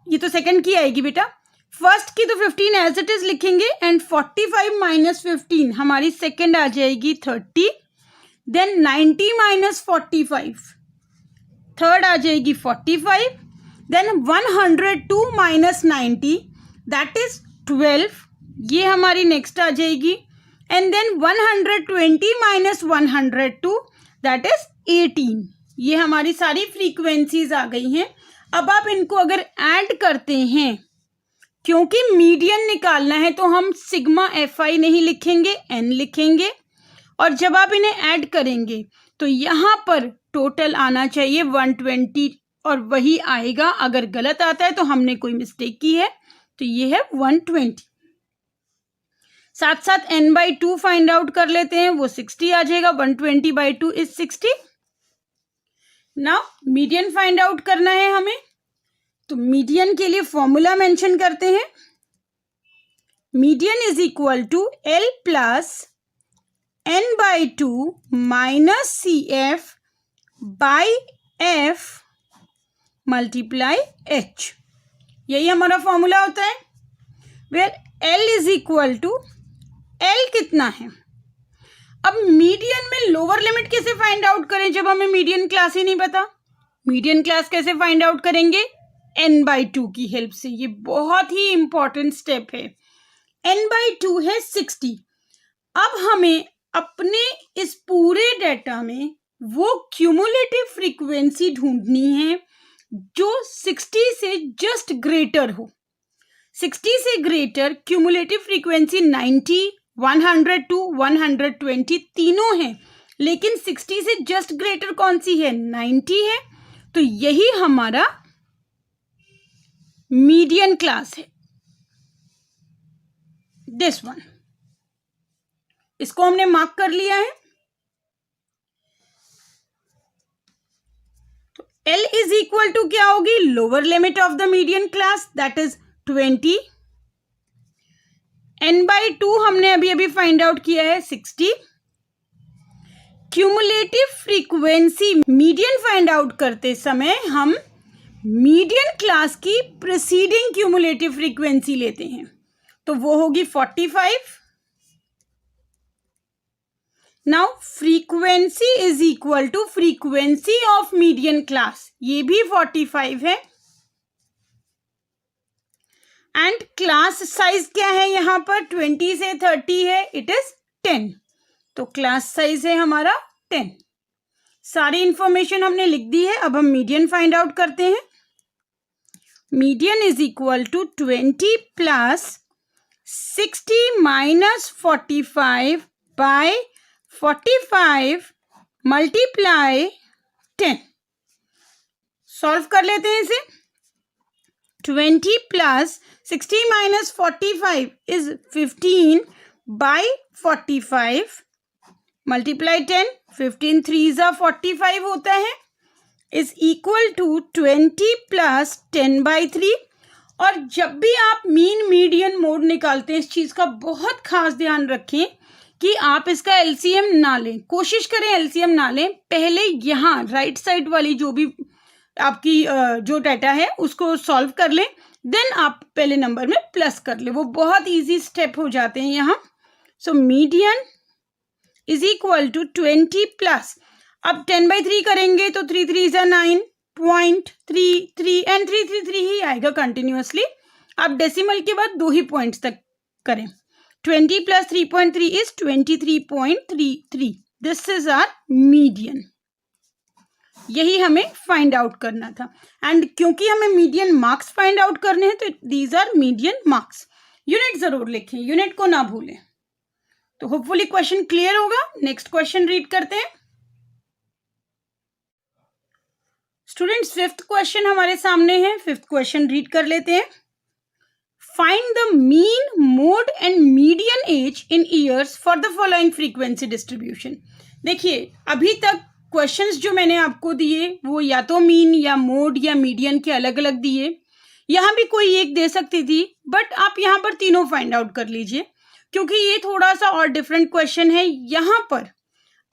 ये तो सेकंड की आएगी बेटा, फर्स्ट की तो 15 एज इट इज लिखेंगे एंड 45 माइनस 15 हमारी सेकंड आ जाएगी 30, देन 90 माइनस 45 थर्ड आ जाएगी 45, देन 102 माइनस 90 दैट इज 12, ये हमारी नेक्स्ट आ जाएगी, and then 120 minus 102 that is 18। ये हमारी सारी फ्रीक्वेंसीज आ गई हैं। अब आप इनको अगर ऐड करते हैं, क्योंकि मीडियन निकालना है तो हम सिग्मा FI नहीं लिखेंगे, n लिखेंगे, और जब आप इन्हें ऐड करेंगे तो यहाँ पर टोटल आना चाहिए 120 और वही आएगा। अगर गलत आता है तो हमने कोई मिस्टेक की है, तो ये है 120। साथ साथ n/2 फाइंड आउट कर लेते हैं, वो 60 आ जाएगा। 120/2 is 60। Now median find out करना है हमें, तो मीडियन के लिए फॉर्मूला मेंशन करते हैं। Median is equal to L plus n/2 minus CF by F multiply H। यही हमारा फॉर्मूला होता है, where L is equal to, L कितना है। अब मीडियन में लोअर लिमिट कैसे फाइंड आउट करें जब हमें मीडियन क्लास ही नहीं पता। मीडियन क्लास कैसे फाइंड आउट करेंगे, n/2 की हेल्प से। ये बहुत ही इंपॉर्टेंट स्टेप है। n/2 है 60। अब हमें अपने इस पूरे डेटा में वो क्यूमुलेटिव फ्रीक्वेंसी ढूंढनी है जो 60 से जस्ट ग्रेटर हो। 60 से ग्रेटर क्यूमुलेटिव फ्रीक्वेंसी 90, 102, 120 तीनों हैं, लेकिन 60 से जस्ट ग्रेटर कौन सी है, 90 है। तो यही हमारा मीडियन क्लास है, दिस वन। इसको हमने मार्क कर लिया है। तो L इज इक्वल टू क्या होगी, lower limit of the median class, that is 20, n/2 हमने अभी अभी फाइंड आउट किया है 60, cumulative frequency median find out करते समय हम मीडियन क्लास की प्रीसीडिंग क्यूमुलेटिव फ्रीक्वेंसी लेते हैं, तो वो होगी 45. Now frequency is equal to frequency of median class, ये भी 45 है. एंड क्लास साइज क्या है यहाँ पर, 20 से 30 है, इट इज 10. तो क्लास साइज है हमारा 10. सारी इंफॉर्मेशन हमने लिख दी है. अब हम मीडियन फाइंड आउट करते हैं. Median is equal to 20 plus 60 minus 45 by 45 multiply 10. Solve कर लेते हैं इसे. 20 plus 60 minus 45 is 15 by 45 multiply 10, 15 3 45 होता है, इज इक्वल टू 20 प्लस 10/3. और जब भी आप मीन मीडियन मोड निकालते हैं, इस चीज़ का बहुत खास ध्यान रखें कि आप इसका एलसीएम ना लें. कोशिश करें एलसीएम ना लें. पहले यहाँ राइट साइड वाली जो भी आपकी जो डाटा है उसको सॉल्व कर लें, देन आप पहले नंबर में प्लस कर ले. वो बहुत इजी स्टेप हो जाते हैं यहाँ. So median is equal to 20 plus, अब 10/3 करेंगे तो 3 3 = 9.33 एंड 3 ही आएगा कंटिन्यूअसली. आप डेसिमल के बाद 2 ही पॉइंट्स तक करें. 20 plus 3.3 is 23.33. This is our median. यही हमें फाइंड आउट करना था. एंड क्योंकि हमें मीडियन मार्क्स फाइंड आउट करने हैं, तो these are median marks. Unit जरूर लिखें, यूनिट को ना भूलें. तो होपफुली क्वेश्चन क्लियर होगा. नेक्स्ट क्वेश्चन रीड करते हैं. स्टूडेंट्स, 5th क्वेश्चन हमारे सामने है. 5th क्वेश्चन रीड कर लेते हैं. Find the mean, mode and median as in years for the following frequency distribution. देखिए, अभी तक क्वेश्चंस जो मैंने आपको दिए वो या तो मीन या मोड या मीडियन के अलग अलग दिए. यहाँ भी कोई एक दे सकती थी, बट आप यहाँ पर तीनों फाइंड आउट कर लीजिए, क्योंकि ये थोड़ा सा और डिफरेंट क्वेश्चन है. यहाँ पर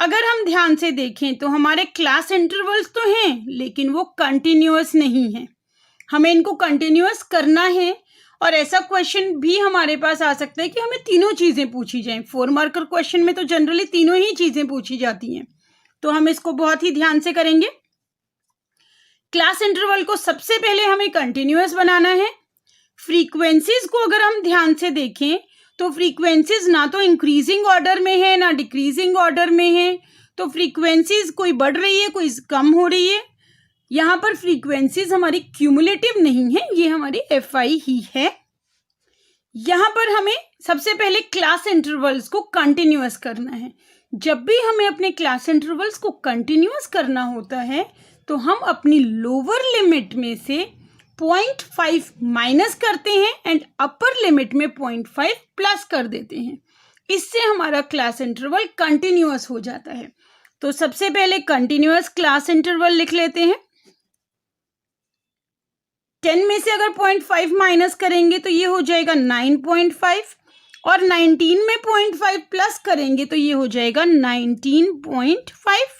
अगर हम ध्यान से देखें तो हमारे क्लास इंटरवल्स तो हैं, लेकिन वो कंटिन्यूअस नहीं है. हमें इनको कंटिन्यूअस करना है. और ऐसा क्वेश्चन भी हमारे पास आ सकता है कि हमें तीनों चीज़ें पूछी जाएं. 4 मार्कर क्वेश्चन में तो जनरली तीनों ही चीज़ें पूछी जाती हैं, तो हम इसको बहुत ही ध्यान से करेंगे. क्लास इंटरवल को सबसे पहले हमें कंटिन्यूअस बनाना है. फ्रीक्वेंसीज को अगर हम ध्यान से देखें तो फ्रीक्वेंसीज ना तो इंक्रीजिंग ऑर्डर में है ना डिक्रीजिंग ऑर्डर में है. तो फ्रीक्वेंसीज कोई बढ़ रही है, कोई कम हो रही है. यहाँ पर फ्रीक्वेंसीज हमारी क्यूमुलेटिव नहीं है, ये हमारी FI ही है. यहाँ पर हमें सबसे पहले क्लास इंटरवल्स को कंटिन्यूअस करना है. जब भी हमें अपने क्लास इंटरवल्स को कंटिन्यूअस करना होता है, तो हम अपनी लोअर लिमिट में से 0.5 माइनस करते हैं एंड अपर लिमिट में 0.5 प्लस कर देते हैं. इससे हमारा क्लास इंटरवल कंटिन्यूअस हो जाता है. तो सबसे पहले कंटिन्यूअस क्लास इंटरवल लिख लेते हैं. 10 में से अगर 0.5 माइनस करेंगे तो ये हो जाएगा 9.5, और 19 में 0.5 प्लस करेंगे तो ये हो जाएगा 19.5.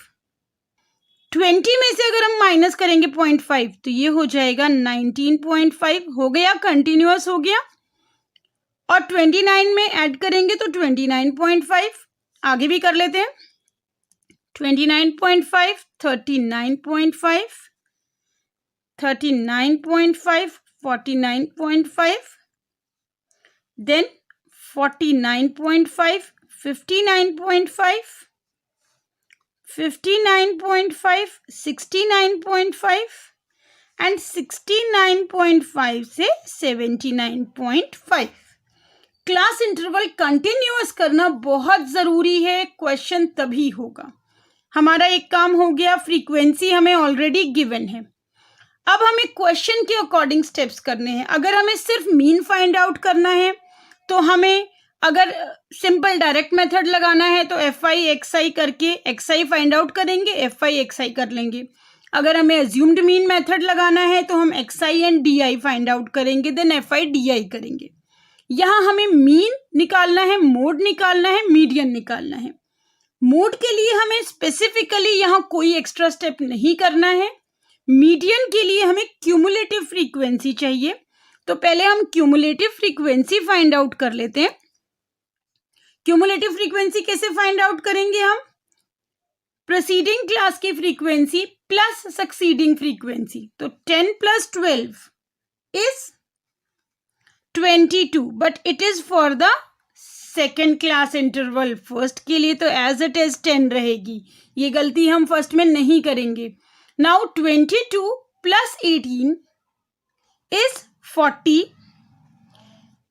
20 में से अगर हम माइनस करेंगे 0.5 तो ये हो जाएगा 19.5. हो गया, कंटिन्यूअस हो गया. और 29 में ऐड करेंगे तो 29.5. आगे भी कर लेते हैं. 29.5, 39.5, 39.5, 49.5, then 49.5, 59.5, 59.5, 69.5 एंड 69.5 से 79.5. क्लास इंटरवल कंटिन्यूअस करना बहुत ज़रूरी है. क्वेश्चन तभी होगा. हमारा एक काम हो गया. फ्रीक्वेंसी हमें ऑलरेडी गिवन है. अब हमें क्वेश्चन के अकॉर्डिंग स्टेप्स करने हैं. अगर हमें सिर्फ मीन फाइंड आउट करना है तो हमें अगर सिंपल डायरेक्ट मेथड लगाना है तो FI XI करके XI फाइंड आउट करेंगे, FI XI कर लेंगे. अगर हमें अज्यूम्ड मीन मेथड लगाना है तो हम xi and di find out करेंगे, देन fi di करेंगे। यहाँ हमें मीन निकालना है, मोड निकालना है, मीडियन निकालना है। मोड के लिए हमें स्पेसिफिकली यहाँ कोई एक्स्ट्रा स्टेप नहीं करना है। मीडियन के लिए हमें क्यूमुलेटिव फ्रीक्वेंसी चाहिए, तो पहले हम क्यूमुलेटिव फ्रीक्वेंसी फाइंड आउट कर लेते हैं। क्यूमुलेटिव फ्रीक्वेंसी कैसे फाइंड आउट करेंगे हम? प्रीसीडिंग क्लास की फ्रीक्वेंसी प्लस सक्सीडिंग फ्रीक्वेंसी, तो 10 plus 12 is 22, but it is for the second class interval. First के लिए तो एज इट इज 10 रहेगी, ये गलती हम फर्स्ट में नहीं करेंगे। Now 22 plus 18 is 40,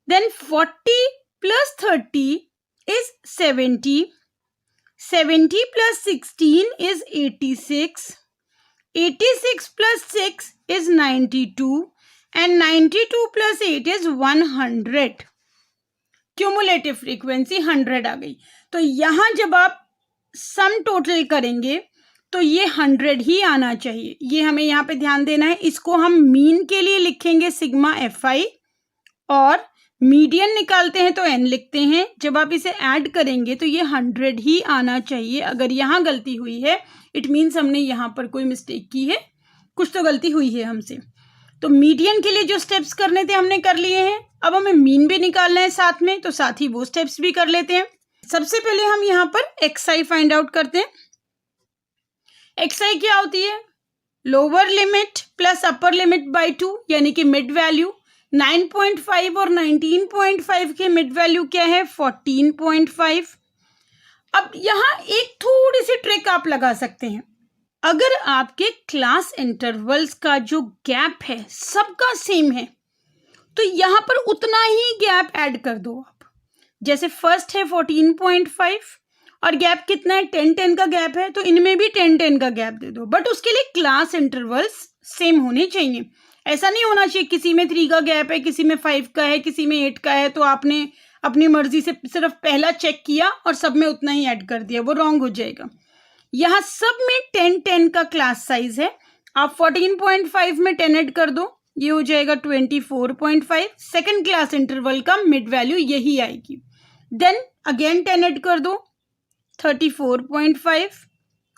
then 40 plus 30 is 70, 70 plus 16 is 86, 86 plus 6 is 92 and 92 plus 8 is 100। Cumulative frequency 100 आ गई। तो यहाँ जब आप सम टोटल करेंगे तो ये 100 ही आना चाहिए, ये हमें यहाँ पे ध्यान देना है। इसको हम मीन के लिए लिखेंगे सिग्मा fi और मीडियन निकालते हैं तो n लिखते हैं। जब आप इसे ऐड करेंगे तो ये 100 ही आना चाहिए। अगर यहाँ गलती हुई है इट मीन्स हमने यहाँ पर कोई मिस्टेक की है, कुछ तो गलती हुई है हमसे। तो मीडियन के लिए जो स्टेप्स करने थे हमने कर लिए हैं, अब हमें मीन भी निकालना है साथ में, तो साथ ही वो स्टेप्स भी कर लेते हैं। सबसे पहले हम यहाँ पर xi फाइंड आउट करते हैं। xi क्या होती है? Lower limit plus upper limit by 2, यानी कि मिड वैल्यू। 9.5 और 19.5 के मिड वैल्यू क्या है? 14.5। अब यहाँ एक थोड़ी सी ट्रिक आप लगा सकते हैं। अगर आपके क्लास इंटरवल्स का जो गैप है सबका सेम है तो यहाँ पर उतना ही गैप ऐड कर दो आप। जैसे फर्स्ट है 14.5 और गैप कितना है? 10-10 का गैप है, तो इनमें भी 10-10 का गैप दे दो, बट उसके लिए क्लास इंटरवल्स सेम होने चाहिए। ऐसा नहीं होना चाहिए किसी में 3 का गैप है, किसी में 5 का है, किसी में 8 का है, तो आपने अपनी मर्जी से सिर्फ पहला चेक किया और सब में उतना ही ऐड कर दिया, वो रॉन्ग हो जाएगा। यहाँ सब में 10-10 का क्लास साइज है। आप 14.5 में 10 ऐड कर दो, ये हो जाएगा 24.5। सेकेंड क्लास इंटरवल का मिड वैल्यू यही आएगी। देन अगेन 10 ऐड कर दो, 34.5,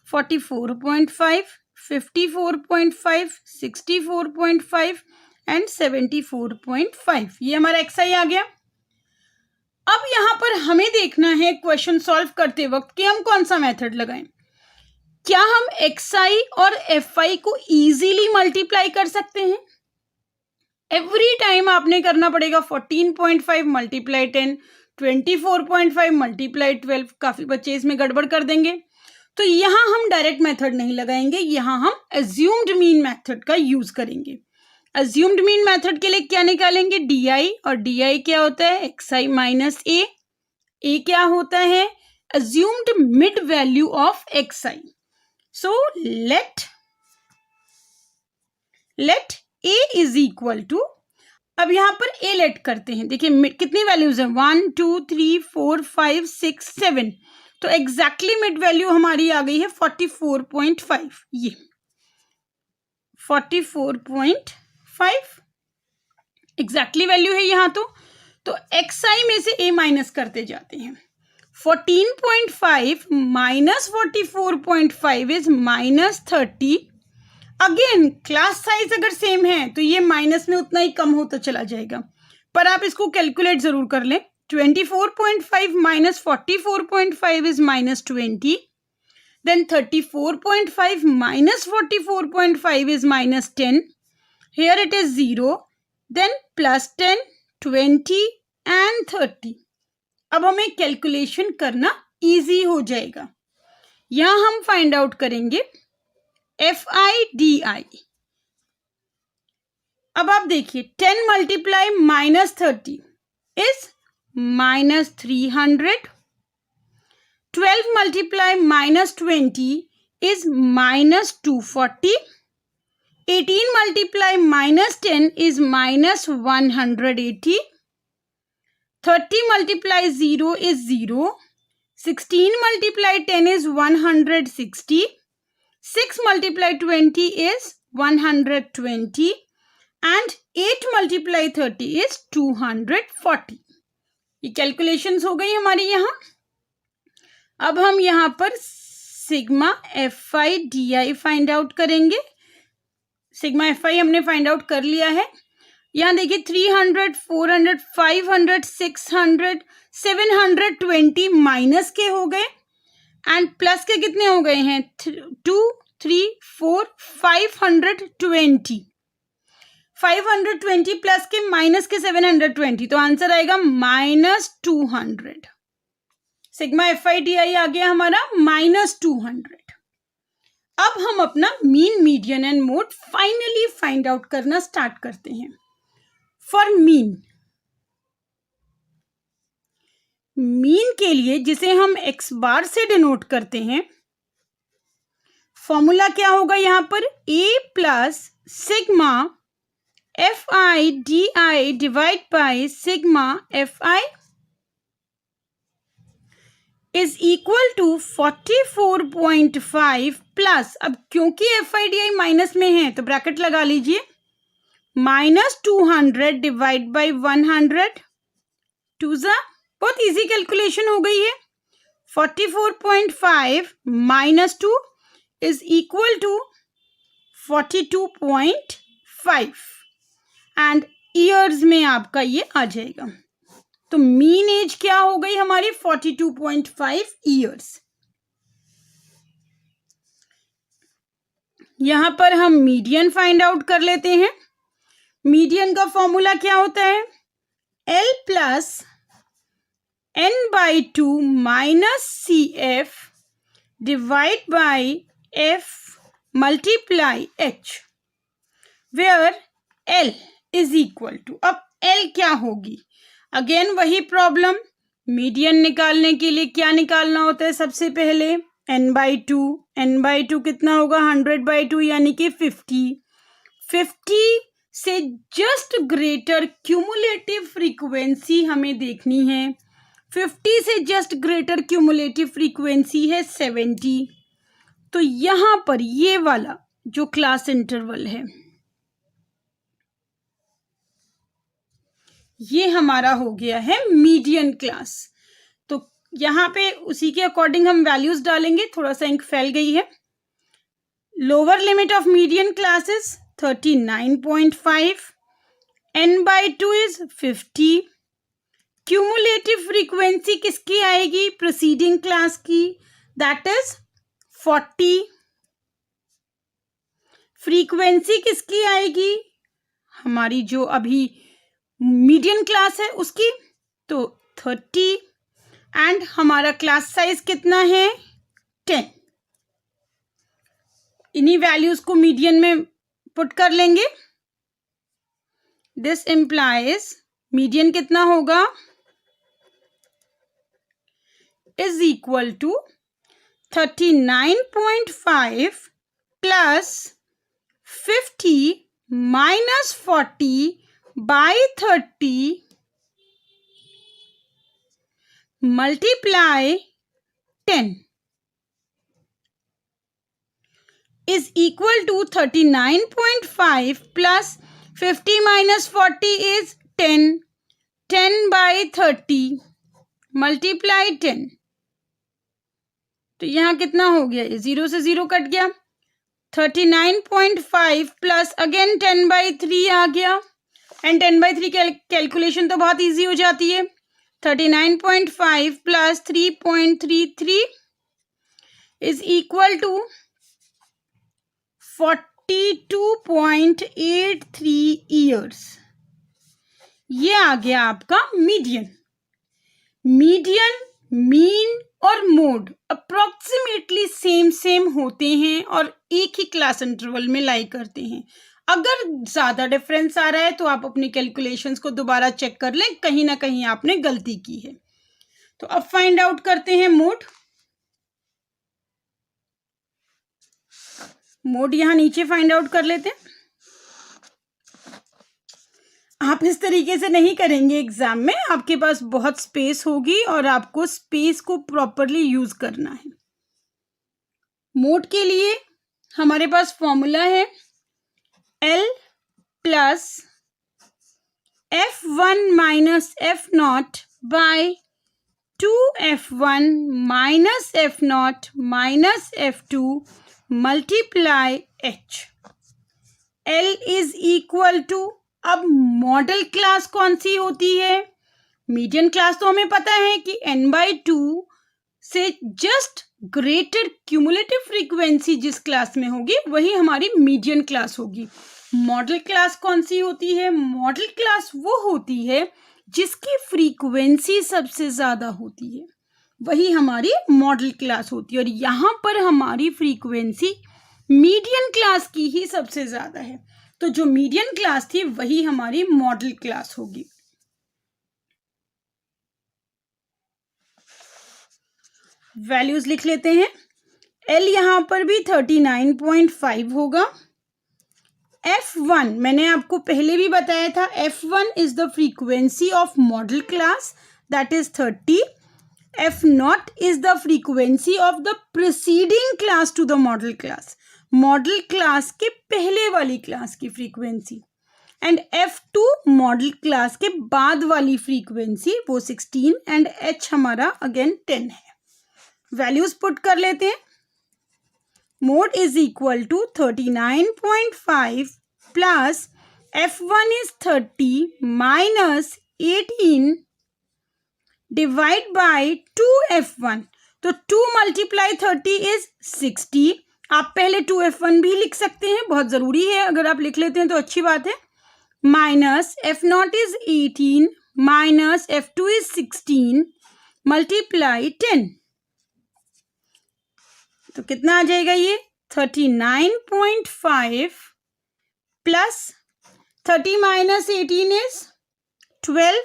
44.5, 54.5, 64.5 एंड 74.5। ये हमारा xi आ गया। अब यहाँ पर हमें देखना है क्वेश्चन सॉल्व करते वक्त कि हम कौन सा मेथड लगाएं। क्या हम xi और fi को इजीली मल्टीप्लाई कर सकते हैं? एवरी टाइम आपने करना पड़ेगा 14.5 मल्टीप्लाई 10, 24.5 मल्टीप्लाई 12। काफी बच्चे इसमें गड़बड़ कर देंगे, तो यहाँ हम डायरेक्ट मेथड नहीं लगाएंगे, यहाँ हम अज्यूम्ड मीन मेथड का यूज करेंगे। अज्यूम्ड मीन मेथड के लिए क्या निकालेंगे? di, और di क्या होता है? xi माइनस a क्या होता है? Assumed mid value of xi। So let a is equal to, अब यहाँ पर a लेट करते हैं। देखिए कितनी वैल्यूज है? 1 2 3 4 5 6 7, तो एग्जैक्टली मिड वैल्यू हमारी आ गई है 44.5। ये 44.5 एग्जैक्टली वैल्यू है यहाँ। तो xi में से a माइनस करते जाते हैं। 14.5 minus 44.5 is minus 30। Again class size अगर सेम है तो ये माइनस में उतना ही कम होता चला जाएगा, पर आप इसको कैलकुलेट जरूर कर लें। 24.5 minus 44.5 is minus 20, then 34.5 minus 44.5 is minus 10, here it is 0, then plus 10, 20 and 30। अब हमें कैलकुलेशन करना इजी हो जाएगा। यहां हम फाइंड आउट करेंगे fi di। अब आप देखिए 10 multiply minus 30 is minus 300, 12 multiply minus 20 is minus 240, 18 multiply minus 10 is minus 180, 30 multiply 0 is 0, 16 multiply 10 is 160, 6 multiply 20 is 120 and 8 multiply 30 is 240. ये कैलकुलेशंस हो गई हमारी यहाँ। अब हम यहाँ पर sigma FI DI find out करेंगे। सिग्मा FI हमने फाइंड आउट कर लिया है। यहाँ देखिए 300, 400, 500, 600, 720 माइनस के हो गए एंड प्लस के कितने हो गए हैं 2, 3, 4, 520। 520 प्लस के माइनस के 720, तो आंसर आएगा -200। सिग्मा FI DI आ गया हमारा -200। अब हम अपना mean, median and mode finally find out करना स्टार्ट करते हैं। फॉर मीन, मीन के लिए जिसे हम x बार से डिनोट करते हैं, फॉर्मूला क्या होगा यहाँ पर a plus sigma FI DI divide by sigma FI is equal to 44.5 plus, अब क्योंकि FI DI माइनस में है तो ब्रैकेट लगा लीजिए, -200 डिवाइड बाय 100, 2 जा, बहुत इजी कैलकुलेशन हो गई है। 44.5 minus 2 is equal to 42.5 and years में आपका ये आ जाएगा। तो मीन एज क्या हो गई हमारी 42.5 ईयर्स। यहां पर हम मीडियन फाइंड आउट कर लेते हैं। मीडियन का फॉर्मूला क्या होता है L plus n/2 minus CF divide by F multiply H, where L is equal to, अब L क्या होगी, अगेन वही प्रॉब्लम, मीडियन निकालने के लिए क्या निकालना होता है सबसे पहले n/2, n/2 कितना होगा 100/2 यानी कि 50 से जस्ट ग्रेटर क्यूमुलेटिव फ्रीक्वेंसी हमें देखनी है। 50 से जस्ट ग्रेटर क्यूमुलेटिव फ्रीक्वेंसी है 70। तो यहां पर ये वाला जो क्लास इंटरवल है ये हमारा हो गया है मीडियन क्लास। तो यहाँ पे उसी के अकॉर्डिंग हम वैल्यूज डालेंगे। थोड़ा सा इंक फैल गई है। Lower limit of median classes 39.5, n/2 is 50। Cumulative frequency किसकी आएगी प्रीसीडिंग क्लास की, दैट इज 40। फ्रीक्वेंसी किसकी आएगी हमारी जो अभी मीडियन क्लास है उसकी, तो 30 एंड हमारा क्लास साइज कितना है 10। इन्हीं वैल्यूज को मीडियन में पुट कर लेंगे। दिस इंप्लाइज मीडियन कितना होगा is equal to 39.5 plus 50 minus 40 by 30 multiply 10 is equal to 39.5 plus 50 minus 40 is 10. 10 by 30 multiply 10, तो यहाँ कितना हो गया, ये 0 से 0 कट गया। 39.5 प्लस अगेन 10/3 आ गया एंड 10/3 कैलकुलेशन तो बहुत इजी हो जाती है। 39.5 plus 3.33 is equal to 42.83 years. ये आ गया आपका मीडियन। मीडियन, मीन और मोड अप्रोक्सीमेटली सेम होते हैं और एक ही क्लास इंटरवल में लाई करते हैं। अगर ज्यादा डिफरेंस आ रहा है तो आप अपनी कैलकुलेशंस को दोबारा चेक कर लें, कहीं ना कहीं आपने गलती की है। तो अब फाइंड आउट करते हैं मोड। मोड यहां नीचे फाइंड आउट कर लेते हैं। आप इस तरीके से नहीं करेंगे एग्जाम में, आपके पास बहुत स्पेस होगी और आपको स्पेस को प्रॉपरली यूज करना है। मोड के लिए हमारे पास फॉर्मूला है L plus F1 minus F0 by 2F1 minus F0 minus F2 multiply H। L is equal to, अब मॉडल क्लास कौन सी होती है? मीडियन क्लास तो हमें पता है कि n/2 से जस्ट ग्रेटर क्यूमुलेटिव फ्रीक्वेंसी जिस क्लास में होगी वही हमारी मीडियन क्लास होगी। मॉडल क्लास कौन सी होती है? मॉडल क्लास वो होती है जिसकी फ्रीक्वेंसी सबसे ज़्यादा होती है, वही हमारी मॉडल क्लास होती है। और यहाँ पर हमारी फ्रीक्वेंसी मीडियन क्लास की ही सबसे ज़्यादा है, तो जो मीडियन क्लास थी वही हमारी मॉडल क्लास होगी। वैल्यूज लिख लेते हैं। L यहाँ पर भी 39.5 होगा। F1 मैंने आपको पहले भी बताया था, F1 is the frequency of modal class, that is 30। F0 is the frequency of the preceding class to the modal class, modal class के पहले वाली क्लास की frequency. And F2 model class के बाद वाली फ्रीक्वेंसी, वो 16। एंड H हमारा again 10 है। वैल्यूज पुट कर लेते हैं। Mode is equal to 39.5 plus F1 is 30 minus 18 divide by 2F1, तो 2 मल्टीप्लाई 30 इज 60। आप पहले 2F1 भी लिख सकते हैं, बहुत ज़रूरी है, अगर आप लिख लेते हैं तो अच्छी बात है। Minus F0 is 18 minus F2 is 16 multiply 10, तो कितना आ जाएगा ये? 39.5 plus 30 minus 18 is 12,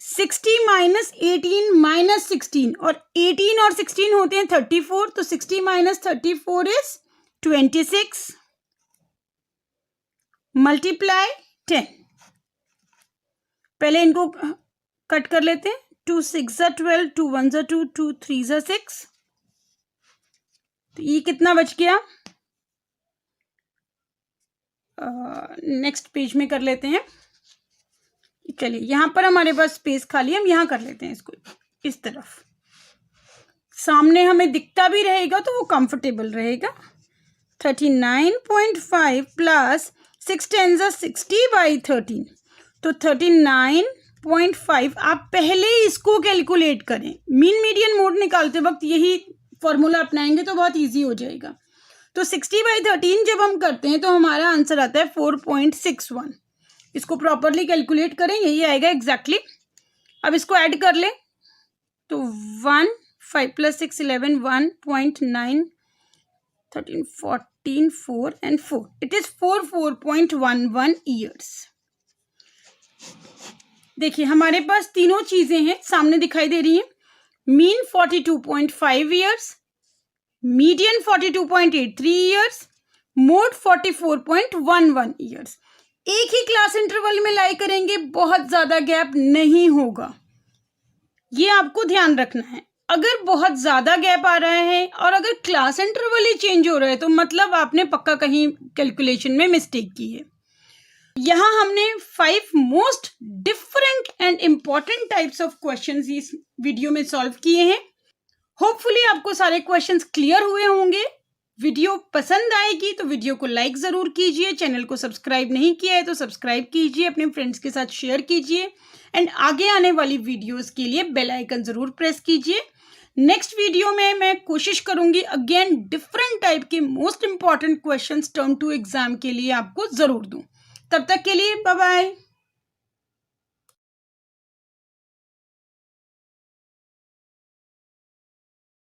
60 minus 18 minus 16, और 18 और 16 होते हैं 34, तो 60 माइनस 34 इज 26 मल्टीप्लाई 10। पहले इनको कट कर लेते हैं। 2 6 12, 2 1 2, 2 3 6, तो ये कितना बच गया? नेक्स्ट पेज में कर लेते हैं। चलिए यहाँ पर हमारे पास स्पेस खाली है, हम यहाँ कर लेते हैं इसको इस तरफ, सामने हमें दिखता भी रहेगा तो वो कंफर्टेबल रहेगा। 39.5 प्लस 6 10 60 बाई 13, तो 39.5। आप पहले इसको कैलकुलेट करें, मीन मीडियन मोड निकालते वक्त यही फॉर्मूला अपनाएंगे तो बहुत इजी हो जाएगा। तो 60/13 जब हम करते हैं तो हमारा आंसर आता है 4.61। इसको प्रॉपरली कैलकुलेट करें, यही आएगा एग्जैक्टली। अब इसको ऐड कर लें तो 1 5 + 6 11 1.9 13 14 4 and 4, इट इज 4.11 ईयर्स। देखिए हमारे पास तीनों चीजें हैं, सामने दिखाई दे रही हैं। Mean 42.5 years, median 42.83 years, mode 44.11 years. एक ही क्लास इंटरवल में लाई करेंगे, बहुत ज्यादा गैप नहीं होगा, ये आपको ध्यान रखना है। अगर बहुत ज्यादा गैप आ रहा है और अगर क्लास इंटरवल ही चेंज हो रहा है तो मतलब आपने पक्का कहीं कैलकुलेशन में मिस्टेक की है। यहाँ हमने 5 most different and important types of questions इस वीडियो में सॉल्व किए हैं। होपफुली आपको सारे क्वेश्चंस क्लियर हुए होंगे। वीडियो पसंद आएगी तो वीडियो को लाइक ज़रूर कीजिए, चैनल को सब्सक्राइब नहीं किया है तो सब्सक्राइब कीजिए, अपने फ्रेंड्स के साथ शेयर कीजिए एंड आगे आने वाली वीडियोस के लिए बेल आइकन ज़रूर प्रेस कीजिए। नेक्स्ट वीडियो में मैं कोशिश करूंगी अगेन डिफरेंट टाइप के most important questions term two exam के लिए आपको ज़रूर दूं। तब तक के लिए बाय बाय।